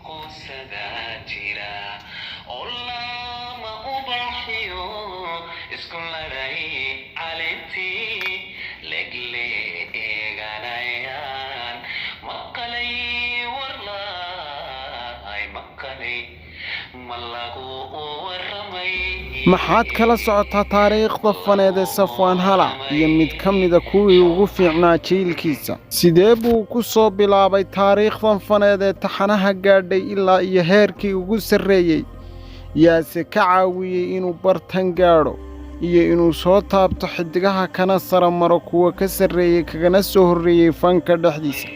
قصداتنا الله ما أبرحيو اسكن لدي علمتي لقلي غنيان مقلي والله مقلي ملقو ورمي maxaad kala socotaa taariikhda faneed ee Safwan Halac iyo mid ka mid ah kuwii ugu fiicnaa jiilkiisa sidee buu ku soo bilaabay taariikhdan faneed ee taxanaha gaadhay ilaa iyo heerkii ugu sarreeyay yaase ka caawiyay inuu bartan gaadho iyo inuu soo taabto xidigaha kana sara maro kuwa ka sarreeyay kagana soo horreeyay fanka dhexdiisa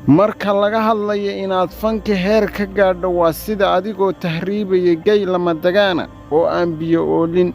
marka laga hadlayo inaad fanka heer ka gaadho waa sida adigoo tahriibaya gay lama dagaana oo aan biyo oolin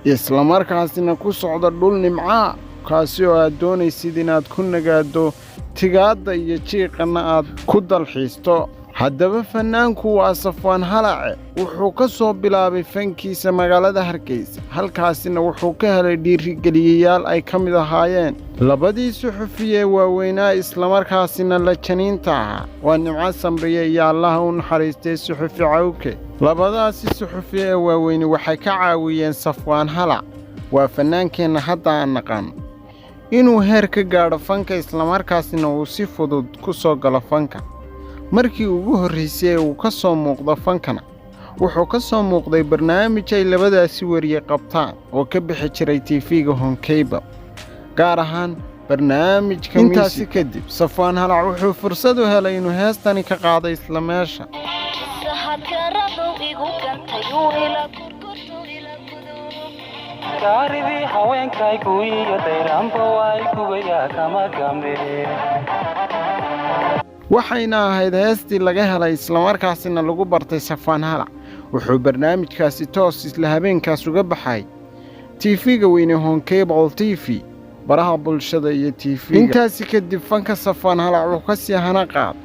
isla markaasina ku socda dhul nimcaa kaasi oo aad doonaysid inaad ku nagaado tigaadda iyo jiiqana aad ku dalxiisto haddaba fanaanku waa Safwan Halac wuxuu ka soo bilaabay fankiisa magaalada Hargeysa halkaasina wuxuu ka helay dhiirigeliyayaal ay ka mid ahaayeen labadii suxufiye waaweynaa isla markaasina la janiinta ahaa waa Nimco Samriye iyo Allah u naxariistay suxufi Cawke labadaasi suxufiye waaweyni waxay ka caawiyeen Safwan Halac waa fanaankeenna hadda aan naqaan inuu heer ka gaadho fanka isla markaasina uu si fudud ku soo galo fanka markii ugu horreysay uu ka soo muuqdo fankana wuxuu ka soo muuqday barnaamij ay labadaasi wariye qabtaan oo ka bixi jiray TV-ga Home Cable gaar ahaan barnaamijka intaasi kadib Safwan Halac wuxuu fursad u helay inuu heestani ka qaado isla meesha كاربي هواين كاي كوي ديران بواي كويا كما كامل waxayna ahayd heestii laga helay isla markaasina lagu bartay Safwan Halac wuxuu barnaamijkaasi toos isla habeenkaas uga baxay TV-ga weyne Home Cable TV baraha bulshada iyo TV-ga intaasi kadib fanka Safwan Halac wuxuu ka sii hana qaad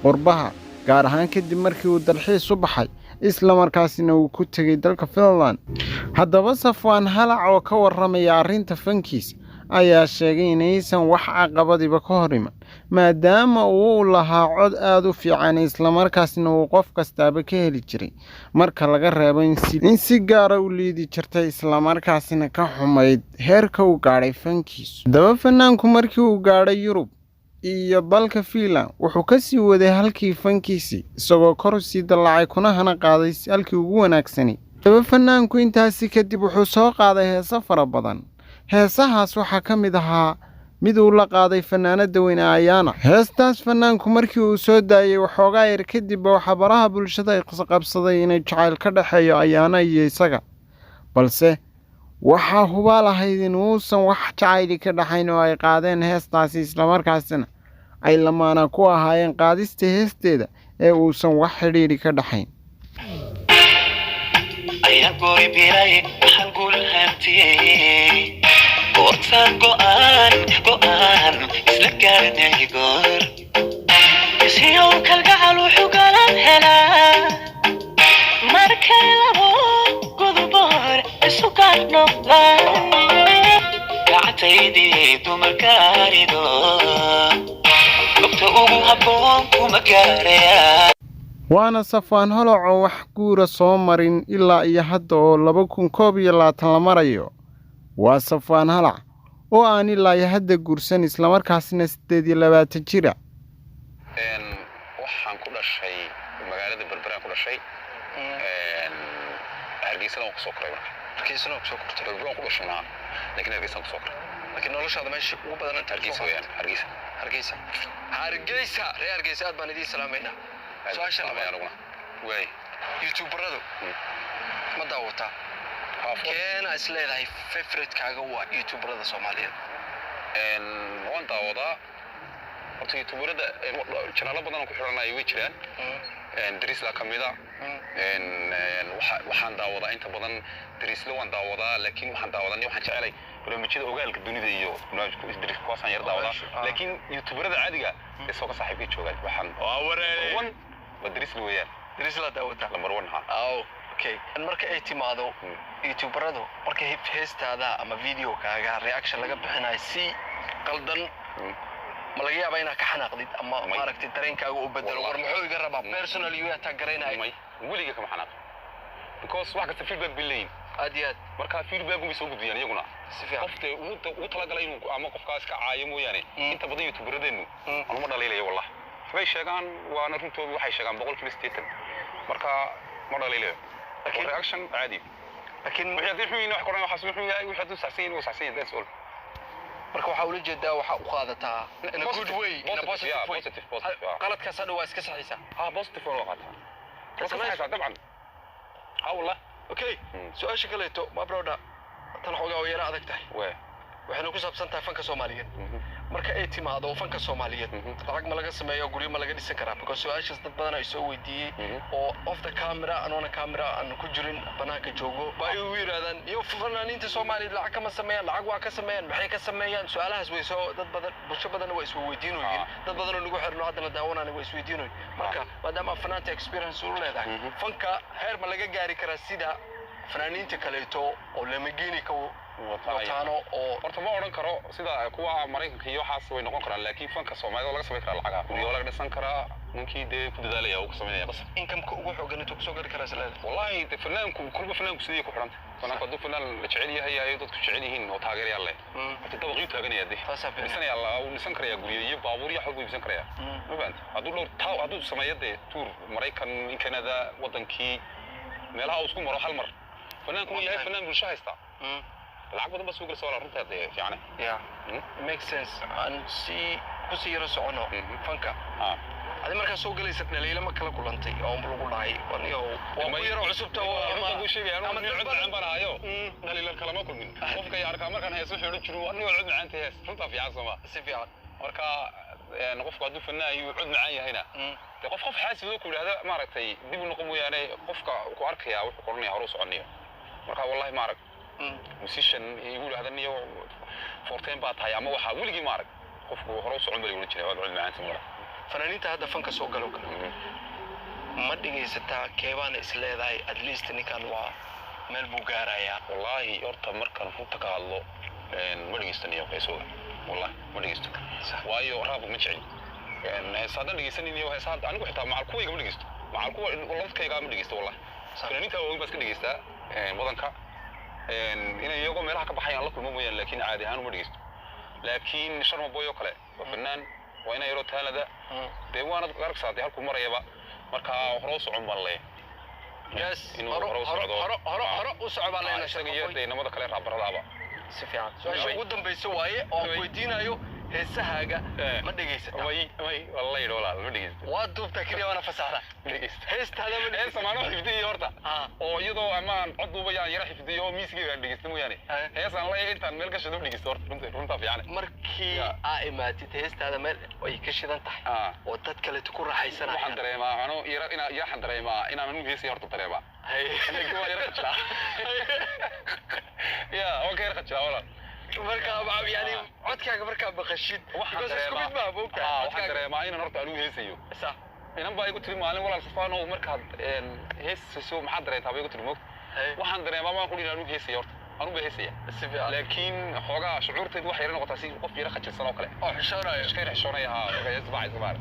qurbaha gaar ahaan kadib markii uu dalxiis u baxay isla markaasina uu ku tagay dalka Finland haddaba Safwan Halac oo ka warramaya arrinta fankiisa ayaa sheegay inaysan wax caqabadiba ka hor iman maadaama uu lahaa cod aad u fiican isla markaasina uu qof kastaaba ka heli jiray marka laga reebo in si gaar ah u liidi jirtay isla markaasina ka xumayd heerka uu gaadhay fankiisu haddaba fanaanku markii uu gaadhay Yurub iyo dalka Finland wuxuu ka sii waday halkii fankiisii isagoo kor u sii dallacay kuna hana qaaday halkii ugu wanaagsanay haddaba fanaanku intaasi kadib wuxuu soo qaaday heeso fara badan heesahaas waxaa ka mid ahaa mid uu la qaaday fanaanada weyne Ayaana heestaas fanaanku markii uu soo daayay waxoogaa yar kadib waxa baraha bulshada ay qabsaday inay jacayl ka dhaxeeyo Ayaana iyo isaga balse waxa hubaal ahayd in uusan wax jacayl ka dhaxayn oo ay qaadeen heestaasi isla markaasina ay lamaana ku ahaayeen qaadista heesteeda ee uusan wax xiriir ka dhaxayn ayaan goori biray waxaan guul hantiyay goortaan go'aan isla gaarnay goor isiyow kalgacal wuxuu galan helaa markay labo godoboor isu gaar noqdaan gacataydii dumarkaarido gobta ugu habboon kuma gaaraya waana Safwan Halac oo wax guura soo marin ilaa iyo hadda oo 2021 la marayo waa Safwan Halac oo aan ilaa iyo hadda guursan isla markaasina 28 jira waxaan ku dhashay magaalada Berbera ku dhashay Hargeysa oo ku soo koray Hargeysa oo ku soo kortay Berbera ku dhashay laakiin Hargeysa ku soo koray laakiin noloshaada meesha ugu badan Hargeysa weeyaan Hargeysa reer Hargeysa aad baan idin salaamayna سؤال لبعض وين يوتيوبرادو ما دعوتها كان أسلحة هاي فيفرت كعجوا يوتيوبرادو سوماليين وان دعوتها أنت يوتيوبرادو كنا بدنا نحرنا يويتشرين دريس لا كميدا waxaan daawadaa inta badan dariisle waan daawadaa laakiin waxaan daawadaa waxaan jecelay barnaamijyada ogaalka dunida iyo barnaamijku isdariis kuwaasaan yar daawadaa laakiin youtuberada caadiga ee soo ka saaxiibkay joogaan waxaan wareereen waa dariisle weeyaan dariisle daawada lambar 1 ha okay marka ay timaado youtuberadu marka heestaada ama video kaaga reaction laga bixinayo si qaldan ma laga yaabaa inaad ka xanaaqdid ama maaragtay dareenkaaga u bedelo war muxuu iga rabaa personal you attack gareynayo weliga kama xanaaq because wax kasta feedback bilayn aad marka feedback uu soo gudbiyaan iyaguna si fiican qofta uu talagalay inuu ama qofkaas ka caayo mooyaane inta badan youtuberadeennu anu ma dhaliilay wallahi way sheegaan waana runtoodu waxay sheegaan 100% marka ma dhaliilay reaction عادي لكن wixii xun wax qoran waxa soo xun yahay wixii dad saxsan that's all marka waxa ula jeedaa waxa u qaadataa in a good way in a positive way qaladka sadoo waa iska saxiisa positive oo qaata saxiisa dabcan والله okay su'aasha kaleeto ma browda tan xogaa yara adag tahay waxayna ku saabsan tahay fanka Soomaaliyeed marka ay timaado fanka Soomaaliyeed lacag ma laga sameeyo guri ma laga dhisan karaa because su'aashaas dad badan ay soo weydiiyay oo off the camera anoona camera aan ku jirin banaanka joogo bay u yiraahdaan iyo fanaaniinta Soomaaliyeed lacag kama sameeyaan lacag waa ka sameeyaan maxay ka sameeyaan su'aalahaas way soo dad badan bulsho badan way isoo weydiinayeen dad badan oo nagu xirno hadana daawanayna way isweydiinayeen marka maadaama fanaanta experience u leedahay fanka heer ma laga gaari karaa sida fanaaniinta kaleeto oo lama geeni ka wataano oo horta ma oran karo sida kuwa Mareykanka iyo waxaas way noqon karaan laakiin fanka Soomaaliyeed laga sameey karaa lacag iyo laga dhisan karaa ninkii de ku dadaalaya oo ku sameeyaa bas income-ka ugu xooggan intuu soo gari karaa salaad wallahi de fanaanku kulba fanaanku sidii ku xiranta fanaanku haduu fanaan la jecel yahay ay dadku jecel yihiin oo taageerayaal leh hada dabaqii taaganaya de dhisanaya Allah uu dhisan karayaa guriyo iyo baabuur iyo xog dhisan karayaa ma fahanti haduu sameeyo de tour Mareykan in Canada wadankii meelaha isku maro hal mar fanaanku yahay fanaan bulsho haysta lacag badan bas ugu soo runta fiicana make sense and see kusi yara socono fanka hadi marka soo galaysa dhaliilo ma kala kulantay oo lagu dhahay waniyo waa yara cusubta oo uu sheegay ama cod macaan barahayo dhaliilo kala ma kulmin qofka yarka markan heeso xidho jiro waniyo cod macaan tahay runta fiican sama si fiican marka qofku haduu fanaayo cod macaan yahayna qof xaasido ku yiraahdo maaragtay dib u noqon mooyaane qofka ku arkaya wuxuu qornay hore u soconayo marka wallahi maarag musician يقول هذا نيو فورتين بات هاي أما وحا ولقي مارك قفوا هروس عمري ولا شيء هذا علم عنتم ولا فنانين هذا فنك سوق قالوا ما دقي ستا كيفان إسلام ذاي أدليست نكان وا مال بوجاريا والله يرتب مركن فوتك على الله ما دقي استني يوم يسوع والله ما دقي است وايو راب مشعل صادق دقي استني نيو هساد أنا كنت مع الكوي قبل دقي است مع الكوي والله كي قام دقي است والله فنانين تاوي بس كدقي است وضنك إن يوم ما راح كبحي الله كل مويا لكن عادي هانو مريست لكن شرم بويو كله وفنان وين يروت هذا ديوان غرق صادي هالكل مرة يبا مركا هروس عم الله يس إنه هروس وصعب علينا شرم يدي نمط كله رابر رابا سفيان سؤال قدام بيسويه أو كويدينا يو هسه ما دقيست والله يرولا ما دقيست وادوب تكري وانا فسارة دقيست هست هذا من هست ما نروح فيديو يورتا أو يدو أمان عضو بيان يروح فيديو ميسكي دقيست مو يعني هست أنا لا أنت ملك شدوب دقيست رنتا في يعني مركي عائمات هست هذا مل ويكشف أنت وتتكلم تكون راح يسنا واحد دريما أنا يرا حد دريما أنا من هيس يورتا دريما أنا كوا يرا كلا يا أوكي يرا كلا ولا marka yani codkaaga marka baqashid because isku mid ma boogta waxaan dareemaa inaan horta aanu heesayo sax inaan baa igu tiri maalin walaal safaano marka heesayo maxaa dareetaa baa igu tiri moog waxaan dareemaa ma qulina aanu heesayo horta aanu baa heesaya laakiin xogaa shucuurteedu wax yar noqotay si qof yara khajilsan oo kale oo xishoonaya iska xishoonaya ha isbaa